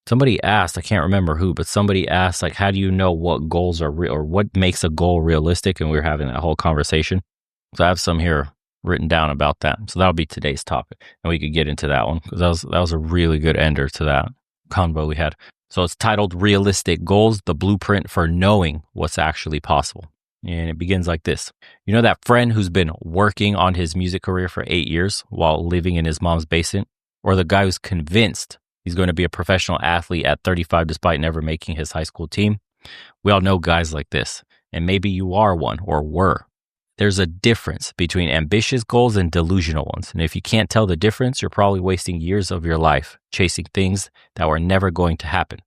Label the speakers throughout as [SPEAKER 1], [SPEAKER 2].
[SPEAKER 1] Somebody asked, I can't remember who, but somebody asked, like, how do you know what goals are real or what makes a goal realistic? And we were having that whole conversation. So I have some here written down about that. So that'll be today's topic. And we could get into that one because that was a really good ender to that convo we had. So it's titled Realistic Goals, the Blueprint for Knowing What's Actually Possible. And it begins like this. You know that friend who's been working on his music career for 8 years while living in his mom's basement? Or the guy who's convinced he's going to be a professional athlete at 35 despite never making his high school team? We all know guys like this, and maybe you are one or were. There's a difference between ambitious goals and delusional ones. And if you can't tell the difference, you're probably wasting years of your life chasing things that were never going to happen.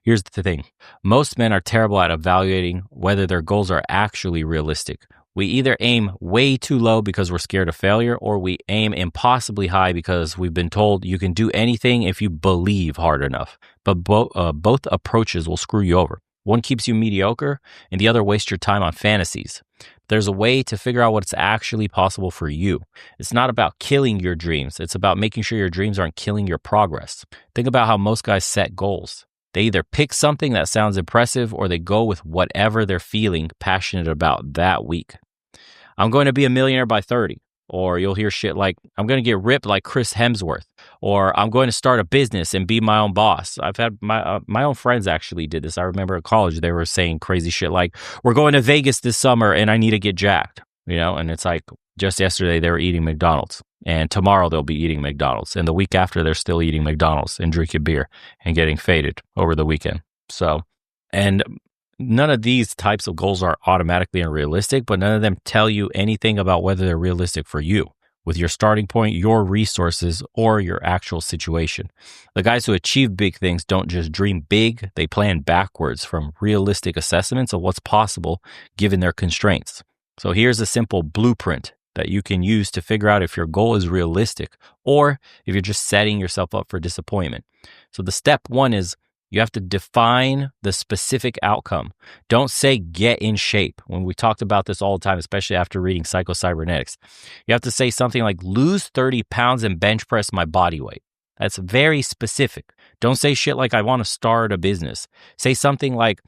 [SPEAKER 1] Here's the thing. Most men are terrible at evaluating whether their goals are actually realistic. We either aim way too low because we're scared of failure, or we aim impossibly high because we've been told you can do anything if you believe hard enough. But both approaches will screw you over. One keeps you mediocre, and the other wastes your time on fantasies. There's a way to figure out what's actually possible for you. It's not about killing your dreams. It's about making sure your dreams aren't killing your progress. Think about how most guys set goals. They either pick something that sounds impressive or they go with whatever they're feeling passionate about that week. I'm going to be a millionaire by 30. Or you'll hear shit like, I'm going to get ripped like Chris Hemsworth. Or I'm going to start a business and be my own boss. I've had my own friends actually did this. I remember at college, they were saying crazy shit like, we're going to Vegas this summer and I need to get jacked. You know, and it's like just yesterday they were eating McDonald's. And tomorrow they'll be eating McDonald's. And the week after they're still eating McDonald's and drinking beer and getting faded over the weekend. So, and none of these types of goals are automatically unrealistic, but none of them tell you anything about whether they're realistic for you, with your starting point, your resources, or your actual situation. The guys who achieve big things don't just dream big, they plan backwards from realistic assessments of what's possible given their constraints. So here's a simple blueprint that you can use to figure out if your goal is realistic or if you're just setting yourself up for disappointment. So the step one is you have to define the specific outcome. Don't say get in shape. When we talked about this all the time, especially after reading Psycho-Cybernetics, you have to say something like lose 30 pounds and bench press my body weight. That's very specific. Don't say shit like I want to start a business. Say something like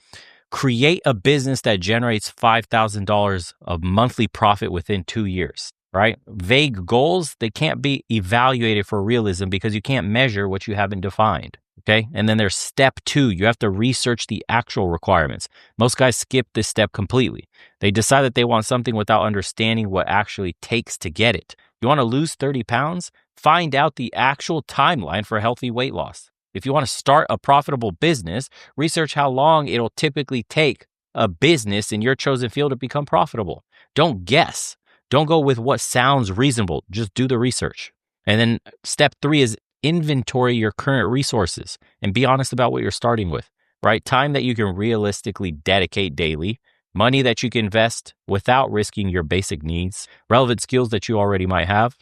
[SPEAKER 1] create a business that generates $5,000 of monthly profit within 2 years, right? Vague goals, they can't be evaluated for realism because you can't measure what you haven't defined. Okay. And then there's step 2. You have to research the actual requirements. Most guys skip this step completely. They decide that they want something without understanding what actually takes to get it. You want to lose 30 pounds? Find out the actual timeline for healthy weight loss. If you want to start a profitable business, research how long it'll typically take a business in your chosen field to become profitable. Don't guess. Don't go with what sounds reasonable. Just do the research. And then step 3 is inventory your current resources and be honest about what you're starting with, right? Time that you can realistically dedicate daily, money that you can invest without risking your basic needs, relevant skills that you already might have,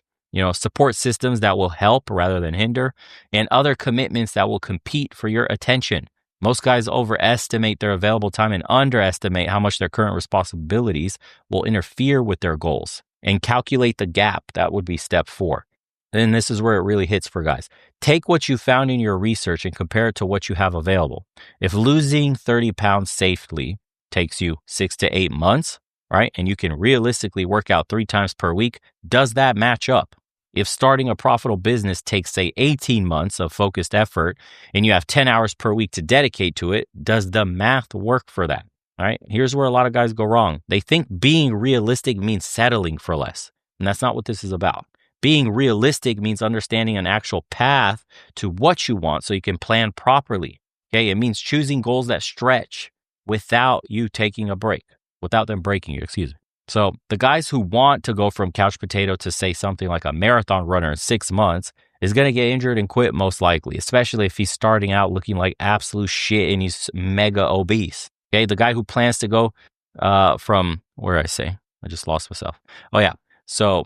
[SPEAKER 1] support systems that will help rather than hinder, and other commitments that will compete for your attention. Most guys overestimate their available time and underestimate how much their current responsibilities will interfere with their goals, and calculate the gap. That would be step 4. And this is where it really hits for guys. Take what you found in your research and compare it to what you have available. If losing 30 pounds safely takes you 6 to 8 months, right, and you can realistically work out 3 times per week, does that match up? If starting a profitable business takes, say, 18 months of focused effort and you have 10 hours per week to dedicate to it, does the math work for that? All right, here's where a lot of guys go wrong. They think being realistic means settling for less, and that's not what this is about. Being realistic means understanding an actual path to what you want so you can plan properly. Okay, it means choosing goals that stretch without you taking a break, without them breaking you, excuse me. So the guys who want to go from couch potato to say something like a marathon runner in 6 months is going to get injured and quit most likely, especially if he's starting out looking like absolute shit and he's mega obese. Okay, the guy who plans to go from, where did I say? I just lost myself. Oh yeah, so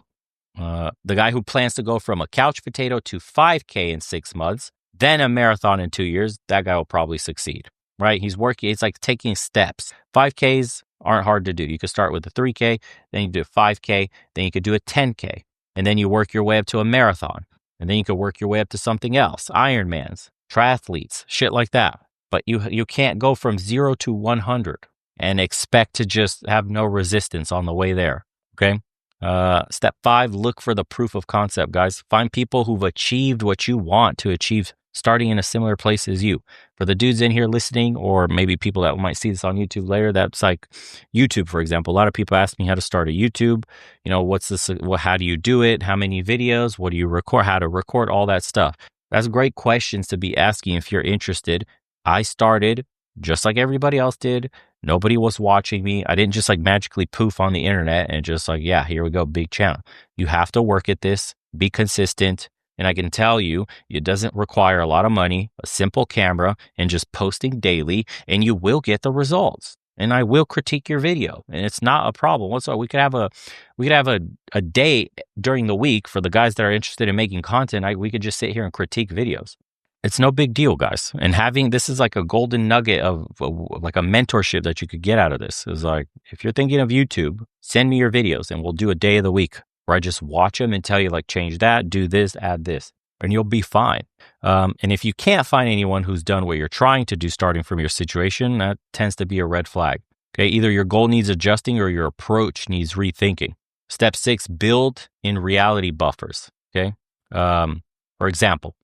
[SPEAKER 1] the guy who plans to go from a couch potato to 5K in 6 months, then a marathon in 2 years, that guy will probably succeed, right? He's working, it's like taking steps. 5Ks aren't hard to do. You could start with a 3K, then you do a 5K, then you could do a 10K, and then you work your way up to a marathon, and then you could work your way up to something else, Ironmans. triathletes, shit like that. But you can't go from 0 to 100 and expect to just have no resistance on the way there. Okay. Step 5, look for the proof of concept, guys. Find people who've achieved what you want to achieve starting in a similar place as you. For the dudes in here listening, or maybe people that might see this on YouTube later, that's like YouTube, for example. A lot of people ask me how to start a YouTube. You know, what's this? How do you do it? How many videos? What do you record? How to record? All that stuff. That's great questions to be asking if you're interested. I started just like everybody else did. Nobody was watching me. I didn't just like magically poof on the internet and just like, yeah, here we go, big channel. You have to work at this, be consistent. And I can tell you, it doesn't require a lot of money, a simple camera, and just posting daily, and you will get the results. And I will critique your video, and it's not a problem whatsoever. We could have a day during the week for the guys that are interested in making content. We could just sit here and critique videos. It's no big deal, guys. And having this is like a golden nugget of like a mentorship that you could get out of this. Is like, if you're thinking of YouTube, send me your videos and we'll do a day of the week where I just watch them and tell you like, change that, do this, add this, and you'll be fine. And if you can't find anyone who's done what you're trying to do starting from your situation, that tends to be a red flag. Okay. Either your goal needs adjusting or your approach needs rethinking. Step 6, build in reality buffers. Okay. For example,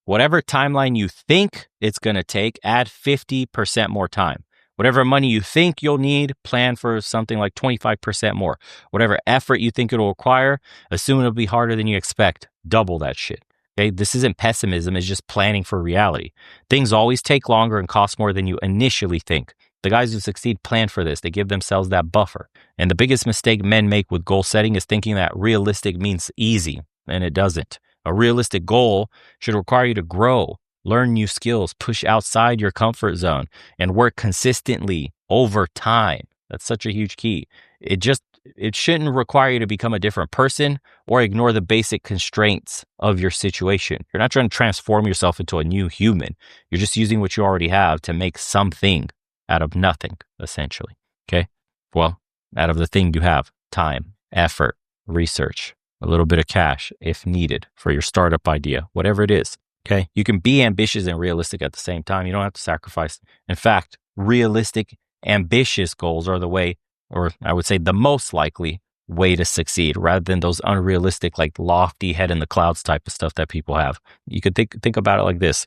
[SPEAKER 1] whatever timeline you think it's going to take, add 50% more time. Whatever money you think you'll need, plan for something like 25% more. Whatever effort you think it'll require, assume it'll be harder than you expect. Double that shit. Okay, this isn't pessimism, it's just planning for reality. Things always take longer and cost more than you initially think. The guys who succeed plan for this. They give themselves that buffer. And the biggest mistake men make with goal setting is thinking that realistic means easy, and it doesn't. A realistic goal should require you to grow, learn new skills, push outside your comfort zone, and work consistently over time. That's such a huge key. It shouldn't require you to become a different person or ignore the basic constraints of your situation. You're not trying to transform yourself into a new human. You're just using what you already have to make something out of nothing, essentially. Okay? Well, out of the thing you have: time, effort, research, a little bit of cash if needed for your startup idea, whatever it is. Okay. You can be ambitious and realistic at the same time. You don't have to sacrifice. In fact, realistic, ambitious goals are the way, or I would say the most likely way to succeed, rather than those unrealistic, like lofty head in the clouds type of stuff that people have. You could think about it like this,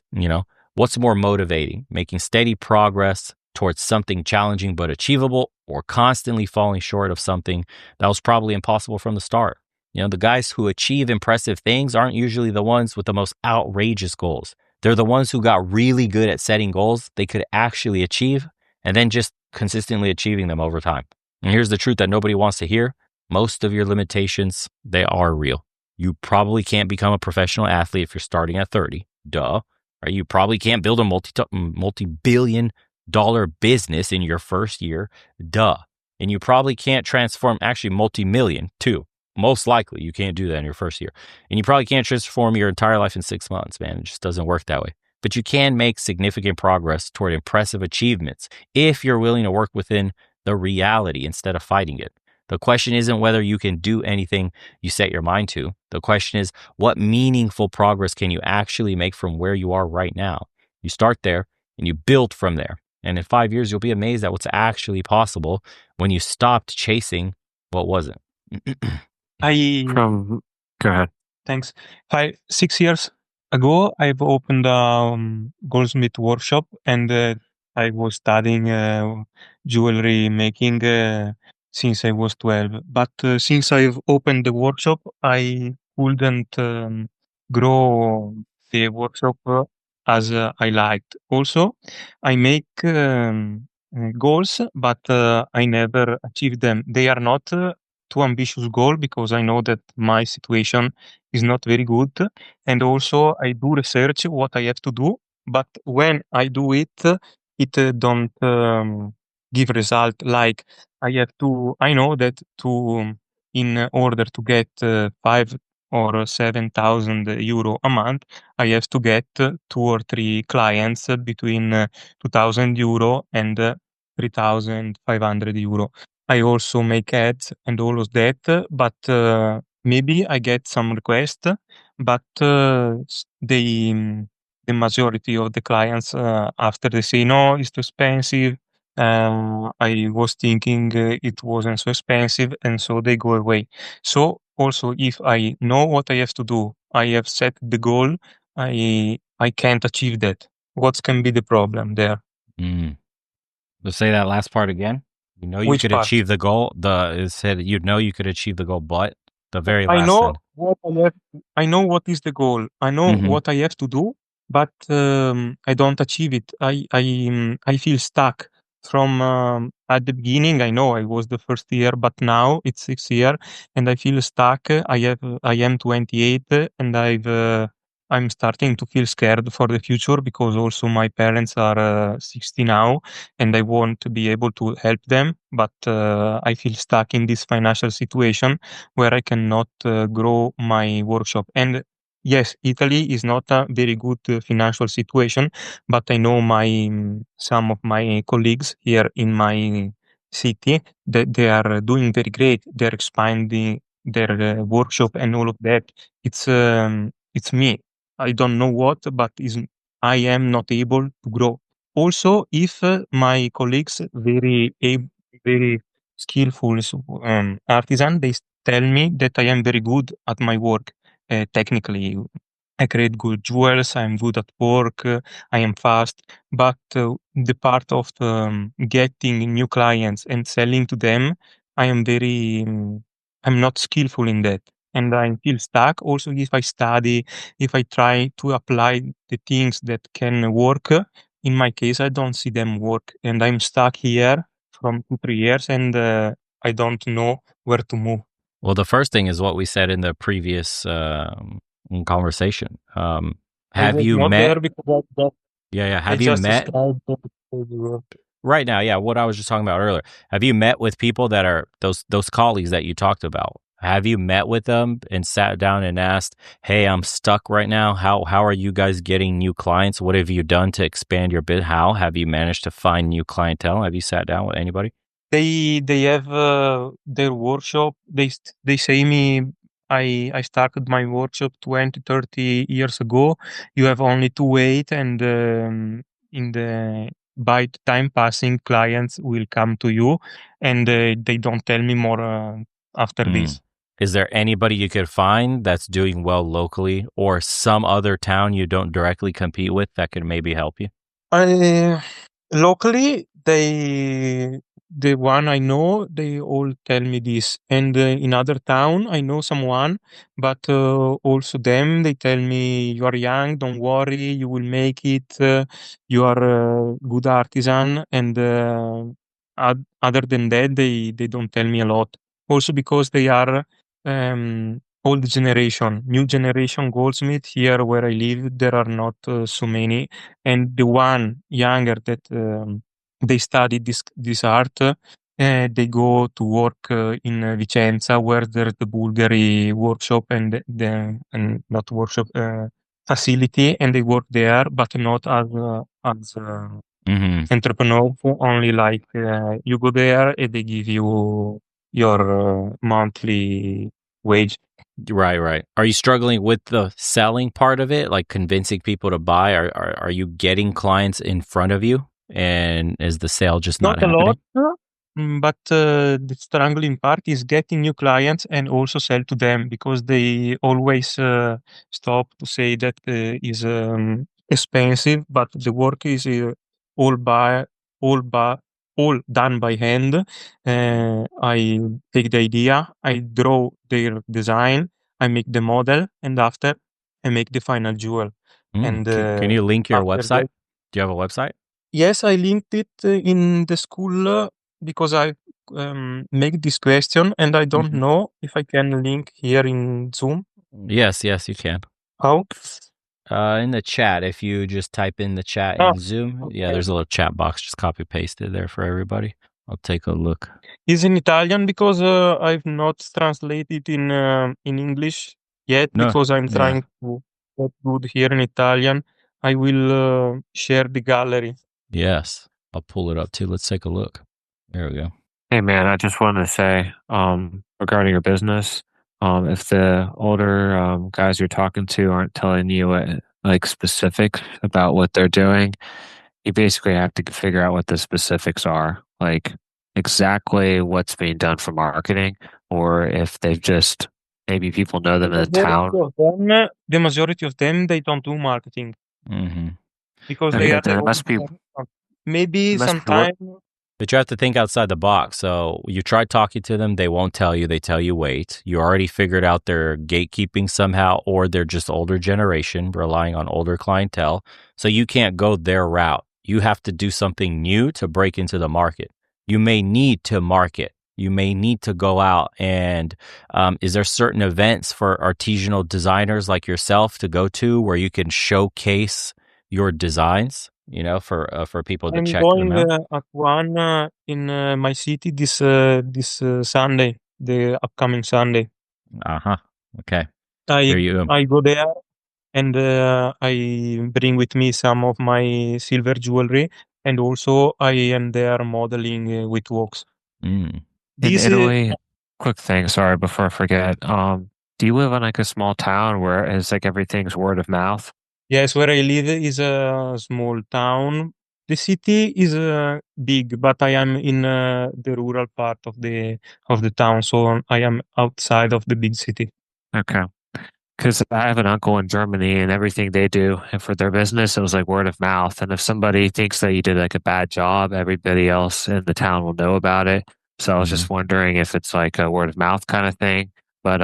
[SPEAKER 1] what's more motivating, making steady progress towards something challenging but achievable, or constantly falling short of something that was probably impossible from the start? The guys who achieve impressive things aren't usually the ones with the most outrageous goals. They're the ones who got really good at setting goals they could actually achieve and then just consistently achieving them over time. And here's the truth that nobody wants to hear. Most of your limitations, they are real. You probably can't become a professional athlete if you're starting at 30. Duh. Right? You probably can't build a multi-billion dollar business in your first year. Duh. And you probably can't transform, actually multi-million too. Most likely you can't do that in your first year. And you probably can't transform your entire life in 6 months, man. It just doesn't work that way. But you can make significant progress toward impressive achievements if you're willing to work within the reality instead of fighting it. The question isn't whether you can do anything you set your mind to. The question is, what meaningful progress can you actually make from where you are right now? You start there and you build from there. And in 5 years, you'll be amazed at what's actually possible when you stopped chasing what wasn't.
[SPEAKER 2] Go ahead.
[SPEAKER 3] Thanks. 6 years ago, I've opened a goldsmith workshop, and I was studying jewelry making since I was 12. But since I've opened the workshop, I couldn't grow the workshop as I liked. Also, I make goals, but I never achieve them. They are not too ambitious goal because I know that my situation is not very good. And also I do research what I have to do, but when I do it, it don't give result. Like I know that in order to get 5 or 7,000 euro a month, I have to get 2 or 3 clients between 2,000 euro and 3,500 euro. I also make ads and all of that, but maybe I get some requests, but they the majority of the clients after they say no, it's too expensive. I was thinking it wasn't so expensive, and so they go away. So also, if I know what I have to do, I have set the goal. I can't achieve that. What can be the problem there?
[SPEAKER 1] Mm. Let's say that last part again. You know you
[SPEAKER 3] Which
[SPEAKER 1] could
[SPEAKER 3] part?
[SPEAKER 1] achieve the goal. It said you know you could achieve the goal, but the very
[SPEAKER 3] I
[SPEAKER 1] last
[SPEAKER 3] know
[SPEAKER 1] said.
[SPEAKER 3] what I have. I know what is the goal. I know
[SPEAKER 1] Mm-hmm.
[SPEAKER 3] what I have to do, but I don't achieve it. I feel stuck from at the beginning. I know I was the first year, but now it's 6 year, and I feel stuck. I am 28, and I'm starting to feel scared for the future because also my parents are 60 now, and I want to be able to help them, but I feel stuck in this financial situation where I cannot grow my workshop. And yes, Italy is not a very good financial situation, but I know some of my colleagues here in my city that they are doing very great. They're expanding their workshop and all of that. It's me. I don't know what, but is I am not able to grow. Also, if my colleagues very skillful artisan, they tell me that I am very good at my work technically. I create good jewels, I'm good at work, I am fast, but the part of getting new clients and selling to them, I am I'm not skillful in that. And I feel stuck. Also, if I study, if I try to apply the things that can work, in my case, I don't see them work. And I'm stuck here from 2, 3 years and I don't know where to move.
[SPEAKER 1] Well, the first thing is what we said in the previous conversation.
[SPEAKER 3] I
[SPEAKER 1] Have
[SPEAKER 3] was
[SPEAKER 1] you
[SPEAKER 3] not
[SPEAKER 1] met?
[SPEAKER 3] there because
[SPEAKER 1] Yeah, yeah.
[SPEAKER 3] I
[SPEAKER 1] Have you
[SPEAKER 3] just
[SPEAKER 1] met
[SPEAKER 3] described what you were.
[SPEAKER 1] right now? Yeah, what I was just talking about earlier. Have you met with people that are those colleagues that you talked about? Have you met with them and sat down and asked, "Hey, I'm stuck right now. How are you guys getting new clients? What have you done to expand your bit? How have you managed to find new clientele? Have you sat down with anybody?"
[SPEAKER 3] They have their workshop. They say me I started my workshop 20, 30 years ago. You have only to wait and in the by the time passing clients will come to you and they don't tell me more after
[SPEAKER 1] Mm.
[SPEAKER 3] this.
[SPEAKER 1] Is there anybody you could find that's doing well locally or some other town you don't directly compete with that could maybe help you?
[SPEAKER 3] I locally, the one I know, they all tell me this, and in other town, I know someone, but also them, they tell me you are young, don't worry, you will make it. You are a good artisan, and other than that, they don't tell me a lot. Also because they are old generation, new generation goldsmith here where I live. There are not so many, and the one younger that they study this art, they go to work in Vicenza, where there's the Bulgari workshop and and not workshop facility, and they work there, but not as
[SPEAKER 1] Hmm.
[SPEAKER 3] entrepreneurs. Only like you go there and they give you your monthly wage.
[SPEAKER 1] Right, right. Are you struggling with the selling part of it, like convincing people to buy? Are you getting clients in front of you, and is the sale just not
[SPEAKER 3] Not a lot,
[SPEAKER 1] happening?
[SPEAKER 3] but the struggling part is getting new clients and also sell to them because they always stop to say that is expensive, but the work is all by all by all done by hand. I take the idea, I draw their design, I make the model, and after I make the final jewel.
[SPEAKER 1] Mm.
[SPEAKER 3] And
[SPEAKER 1] Can you link your
[SPEAKER 3] after
[SPEAKER 1] website?
[SPEAKER 3] that,
[SPEAKER 1] Do you have a website?
[SPEAKER 3] yes, I linked it in the school because I make this question and I don't
[SPEAKER 1] Hmm.
[SPEAKER 3] know if I can link here in Zoom.
[SPEAKER 1] Yes, yes, you can.
[SPEAKER 3] How?
[SPEAKER 1] In the chat, if you just type in the chat
[SPEAKER 3] Ah,
[SPEAKER 1] in Zoom, yeah,
[SPEAKER 3] okay.
[SPEAKER 1] there's a little chat box. Just copy paste it there for everybody. I'll take a look.
[SPEAKER 3] Is in Italian because I've not translated in English yet
[SPEAKER 1] No,
[SPEAKER 3] because I'm
[SPEAKER 1] yeah,
[SPEAKER 3] trying to get good here in Italian. I will share the gallery.
[SPEAKER 1] yes. I'll pull it up too. Let's take a look. There we go.
[SPEAKER 2] Hey man, I just wanted to say, regarding your business, if the older guys you're talking to aren't telling you what like specifics about what they're doing, you basically have to figure out what the specifics are, like exactly what's being done for marketing, or if they've just maybe people know them in the town.
[SPEAKER 3] The majority of them, they don't do marketing
[SPEAKER 1] Hmm.
[SPEAKER 3] because they
[SPEAKER 2] Okay,
[SPEAKER 3] are
[SPEAKER 2] then
[SPEAKER 3] the
[SPEAKER 2] it must be
[SPEAKER 3] owner. Maybe
[SPEAKER 2] it must be work.
[SPEAKER 3] sometime.
[SPEAKER 1] But you have to think outside the box. So you try talking to them, they won't tell you. They tell you wait. You already figured out they're gatekeeping somehow, or they're just older generation, relying on older clientele. So you can't go their route. You have to do something new to break into the market. You may need to market. You may need to go out and is there certain events for artisanal designers like yourself to go to where you can showcase your designs? For people to
[SPEAKER 3] I'm
[SPEAKER 1] check them
[SPEAKER 3] going
[SPEAKER 1] out.
[SPEAKER 3] at one in my city this Sunday, the upcoming Sunday.
[SPEAKER 1] Uh-huh. Okay.
[SPEAKER 3] I
[SPEAKER 1] There you go.
[SPEAKER 3] I go there and I bring with me some of my silver jewelry, and also I am there modeling with wax.
[SPEAKER 1] Mm.
[SPEAKER 2] In
[SPEAKER 3] This
[SPEAKER 2] Italy, quick thing, sorry, before I forget. Do you live in like a small town where it's like everything's word of mouth?
[SPEAKER 3] yes, where I live is a small town. The city is big, but I am in the rural part of the town, so I am outside of the big city.
[SPEAKER 2] Okay. Because I have an uncle in Germany and everything they do and for their business, it was like word of mouth. And if somebody thinks that you did like a bad job, everybody else in the town will know about it. So I was
[SPEAKER 1] Hmm.
[SPEAKER 2] just wondering if it's like a word of mouth kind of thing. But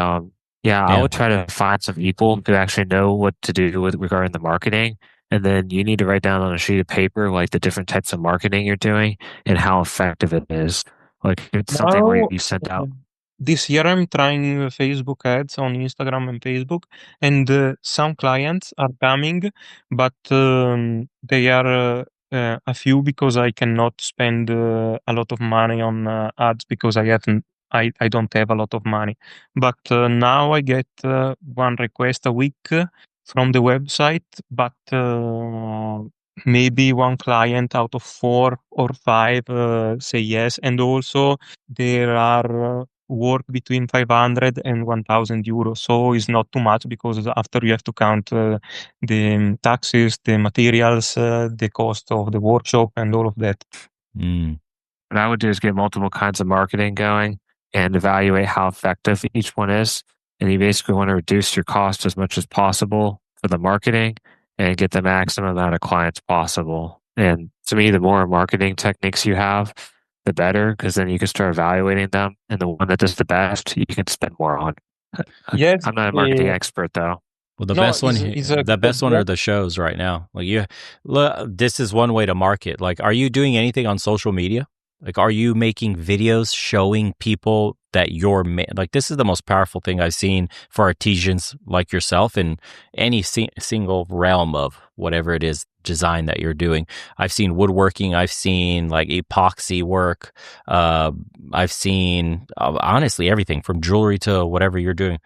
[SPEAKER 2] yeah, I
[SPEAKER 1] Yeah.
[SPEAKER 2] would try to find some people who actually know what to do with regarding the marketing. And then you need to write down on a sheet of paper like the different types of marketing you're doing and how effective it is. Like it's something where
[SPEAKER 3] Now,
[SPEAKER 2] you send out.
[SPEAKER 3] this year I'm trying Facebook ads on Instagram and Facebook, and some clients are coming, but they are a few because I cannot spend a lot of money on ads because I don't have a lot of money. But now I get one request a week from the website, but maybe one client out of 4 or 5 say yes, and also there are work between 500 and 1,000 euros. So it's not too much because after you have to count the taxes, the materials, the cost of the workshop, and all of that.
[SPEAKER 1] Mm.
[SPEAKER 2] What I would do is get multiple kinds of marketing going and evaluate how effective each one is. And you basically want to reduce your cost as much as possible for the marketing and get the maximum amount of clients possible. And to me, the more marketing techniques you have, the better, because then you can start evaluating them. And the one that does the best, you can spend more on.
[SPEAKER 3] Yes,
[SPEAKER 2] I'm not a marketing expert, though.
[SPEAKER 1] Well, the
[SPEAKER 3] no,
[SPEAKER 1] best one,
[SPEAKER 3] is a
[SPEAKER 1] the
[SPEAKER 3] good
[SPEAKER 1] best one
[SPEAKER 3] idea.
[SPEAKER 1] are the shows right now. Like this is one way to market. Like, are you doing anything on social media? Like, are you making videos showing people that like? This is the most powerful thing I've seen for artisans like yourself in any single realm of whatever it is design that you're doing. I've seen woodworking. I've seen like epoxy work. Uh, I've seen honestly everything from jewelry to whatever you're doing.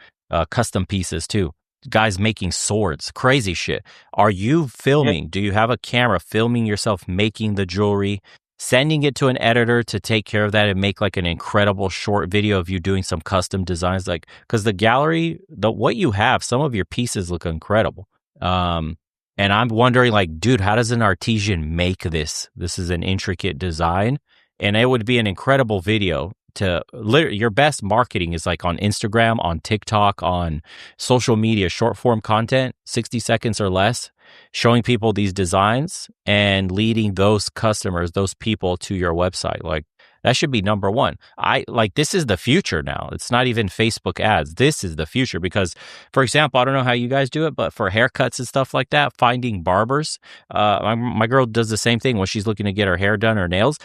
[SPEAKER 1] Custom pieces too, guys making swords, crazy shit. Are you
[SPEAKER 3] Yeah.
[SPEAKER 1] filming? Do you have a camera filming yourself making the jewelry, sending it to an editor to take care of that and make like an incredible short video of you doing some custom designs? Like, because the gallery, what you have, some of your pieces look incredible. Um, and I'm wondering, like, dude, how does an artisan make this? This is an intricate design, and it would be an incredible video to your best marketing is like on Instagram, on TikTok, on social media, short form content, 60 seconds or less, showing people these designs and leading those customers, those people to your website. Like that should be number one. I like this is the future now. It's not even Facebook ads. This is the future because, for example, I don't know how you guys do it, but for haircuts and stuff like that, finding barbers, my girl does the same thing when she's looking to get her hair done or nails.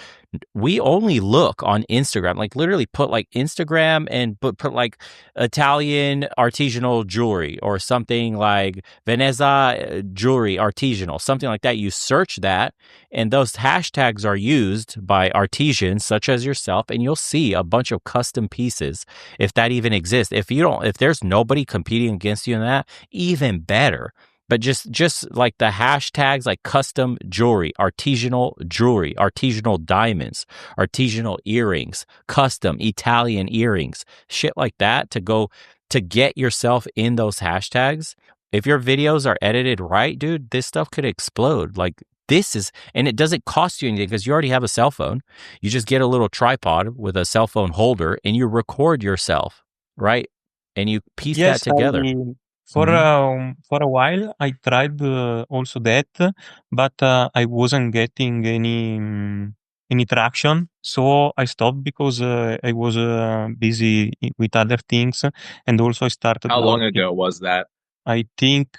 [SPEAKER 1] We only look on Instagram, like literally put like Instagram and put like Italian artisanal jewelry or something like Veneza jewelry artisanal, something like that. You search that, and those hashtags are used by artisans such as yourself, and you'll see a bunch of custom pieces if that even exists. If there's nobody competing against you in that, even better. But just like the hashtags like custom jewelry, artisanal diamonds, artisanal earrings, custom Italian earrings, shit like that to go to get yourself in those hashtags if your videos are edited right, dude, this stuff could explode. Like and it doesn't cost you anything because you already have a cell phone. You just get a little tripod with a cell phone holder and you record yourself, right? And you piece that
[SPEAKER 3] Yes,
[SPEAKER 1] together.
[SPEAKER 3] for a while I tried also that, but I wasn't getting any traction. So I stopped because I was busy with other things, and also I started
[SPEAKER 4] How long
[SPEAKER 3] working.
[SPEAKER 4] ago was that?
[SPEAKER 3] I think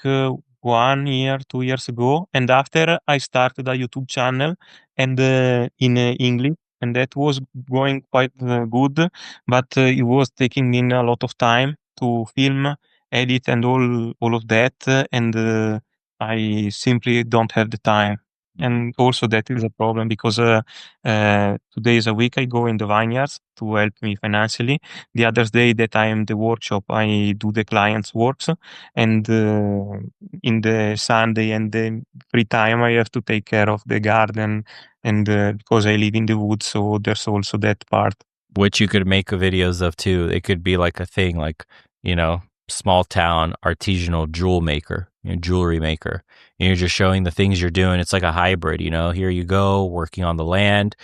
[SPEAKER 3] 1 year, 2 years ago, and after I started a YouTube channel and in English, and that was going quite good, but it was taking me a lot of time to film, edit, and all of that, and I simply don't have the time. And also that is a problem because 2 days a week I go in the vineyards to help me financially. The other day that I am the workshop, I do the client's works, and in the Sunday and the free time I have to take care of the garden, and because I live in the woods, so there's also that part.
[SPEAKER 1] Which you could make videos of too. It could be like a thing, like, small town artisanal jewel maker, jewelry maker. And you're just showing the things you're doing. It's like a hybrid, here you go working on the land,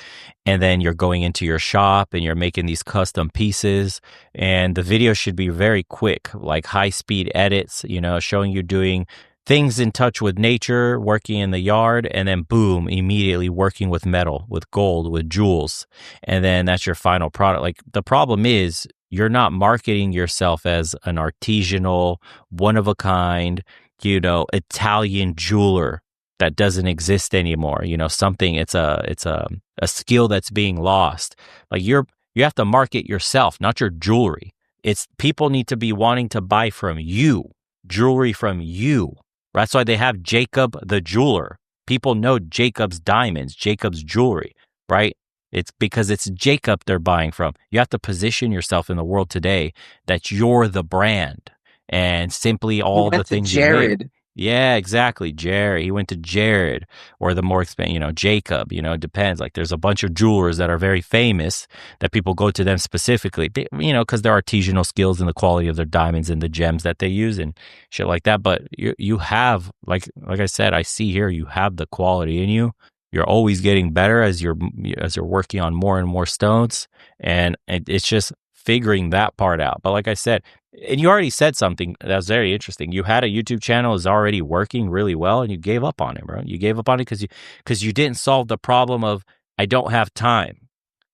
[SPEAKER 1] and then you're going into your shop and you're making these custom pieces, and the video should be very quick, like high speed edits, showing you doing things in touch with nature, working in the yard, and then boom, immediately working with metal, with gold, with jewels. And then that's your final product. Like, the problem is you're not marketing yourself as an artisanal, one of a kind, Italian jeweler that doesn't exist anymore. Something, it's a skill that's being lost. Like, you have to market yourself, not your jewelry. It's people need to be wanting to buy from you, jewelry from you. That's why they have Jacob the jeweler. People know Jacob's diamonds, Jacob's jewelry, right? It's because it's Jacob they're buying from. You have to position yourself in the world today that you're the brand, and simply all the things you make. Yeah, exactly. Jerry. He went to Jared, or the more expensive, Jacob. It depends. Like, there's a bunch of jewelers that are very famous that people go to them specifically, because their artisanal skills and the quality of their diamonds and the gems that they use and shit like that. But you have, like I said, I see here, you have the quality in you. You're always getting better as you're working on more and more stones, and it's just figuring that part out. But like I said, and you already said something that was very interesting. You had a YouTube channel is already working really well, and you gave up on it, bro. You gave up on it because you didn't solve the problem of, I don't have time.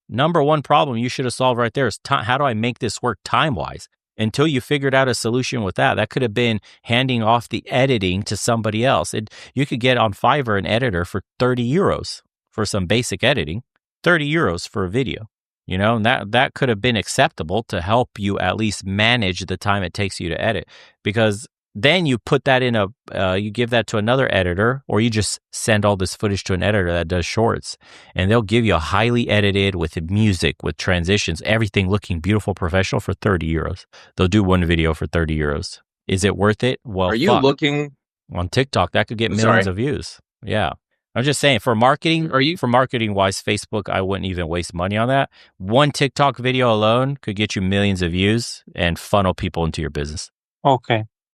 [SPEAKER 1] Number one problem you should have solved right there is time. How do I make this work time-wise? Until you figured out a solution with that could have been handing off the editing to somebody else. You could get on Fiverr an editor for 30 euros for some basic editing, 30 euros for a video. And that could have been acceptable to help you at least manage the time it takes you to edit, because then you put that in you give that to another editor, or you just send all this footage to an editor that does shorts, and they'll give you a highly edited with music, with transitions, everything looking beautiful, professional for 30 euros. They'll do one video for 30 euros. Is it worth it? Well,
[SPEAKER 4] are you looking
[SPEAKER 1] on TikTok? That could get millions of views. Yeah. I'm just saying, for marketing wise, Facebook, I wouldn't even waste money on that. One TikTok video alone could get you millions of views and funnel people into your business.
[SPEAKER 3] Okay.